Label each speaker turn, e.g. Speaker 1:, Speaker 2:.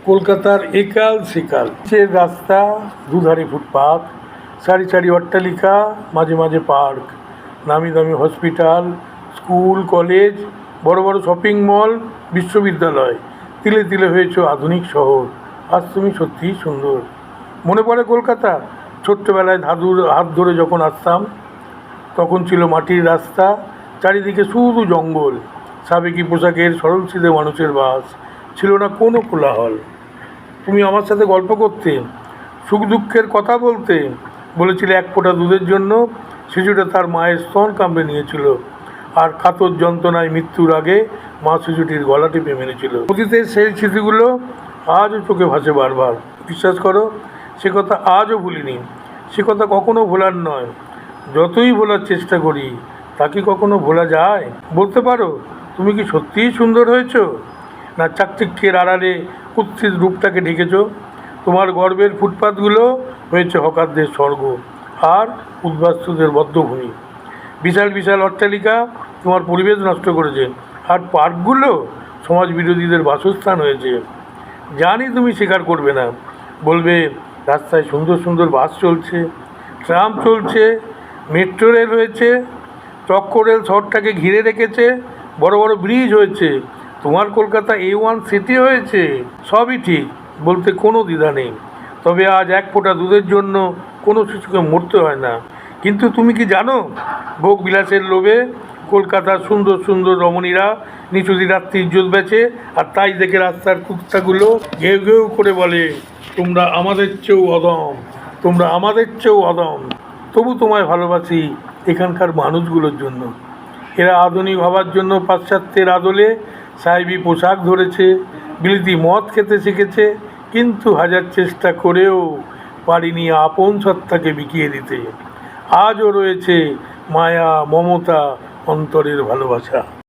Speaker 1: কলকাতার একাল সেকাল পিচের রাস্তা, দুধারে ফুটপাত, সারি সারি অট্টালিকা, মাঝে মাঝে পার্ক, নামি দামি হসপিটাল, স্কুল, কলেজ, বড় বড় শপিং মল, বিশ্ববিদ্যালয়, তিলে তিলে হয়েছে আধুনিক শহর। আজ তুমি সত্যিই সুন্দর। মনে পড়ে কলকাতা? ছোট্টবেলায় দাদুর হাত ধরে যখন আসতাম, তখন ছিল মাটির রাস্তা, চারিদিকে শুধু জঙ্গল, সাবেকি পোশাকের সরল সিধে মানুষের বাস, ছিল না কোনো কোলাহল। তুমি আমার সাথে গল্প করতে, সুখ দুঃখের কথা বলতে, বলেছিলে এক ফোঁটা দুধের জন্য শিশুটা তার মায়ের স্তন কামড়ে নিয়েছিল, আর কাতর যন্ত্রণায় মৃত্যুর আগে মা শিশুটির গলা টিপে মেরেছিল। অতীতের সেই স্মৃতিগুলো আজও চোখে ভাসে বারবার। বিশ্বাস করো, সে কথা আজও ভুলিনি, সে কথা কখনো ভোলার নয়। যতই ভোলার চেষ্টা করি, তা কি কখনো ভোলা যায়? বলতে পারো, তুমি কি সত্যিই সুন্দর হয়েছো, না চাকচিক্যের আড়ালে কুৎসিত রূপটাকে ঢেকেছ? তোমার গর্বের ফুটপাতগুলো হয়েছে হকারদের স্বর্গ আর উদ্বাস্তুদের বদ্ধভূমি। বিশাল বিশাল অট্টালিকা তোমার পরিবেশ নষ্ট করেছে, আর পার্কগুলো সমাজ বিরোধীদের বাসস্থান হয়েছে। জানি তুমি স্বীকার করবে না, বলবে রাস্তায় সুন্দর সুন্দর বাস চলছে, ট্রাম চলছে, মেট্রো রেল হয়েছে, চক্র রেল শহরটাকে ঘিরে রেখেছে, বড় বড় ব্রিজ হয়েছে, তোমার কলকাতা A1 সিটি হয়েছে। সবই ঠিক, বলতে কোনো দ্বিধা নেই। তবে আজ এক ফোঁটা দুধের জন্য কোনো শিশুকে মরতে হয় না। কিন্তু তুমি কি জানো, ভোগ বিলাসের লোভে কলকাতার সুন্দর সুন্দর রমণীরা নিচুদি রাত্রি ইজ্জত বেচে, আর তাই দেখে রাস্তার কুত্তাগুলো ঘেউ ঘেউ করে বলে, তোমরা আমাদের চেয়েও অদম, তোমরা আমাদের চেয়েও অদম। তবু তোমায় ভালোবাসি এখানকার মানুষগুলোর জন্য। এরা আধুনিক হবার জন্য পাশ্চাত্যের আদলে সাহেবি পোশাক ধরেছে, বিলিতি মদ খেতে শিখেছে, কিন্তু হাজার চেষ্টা করেও পারিনি আপন সত্তাকে বিকিয়ে দিতে। আজও রয়েছে মায়া, মমতা, অন্তরের ভালোবাসা।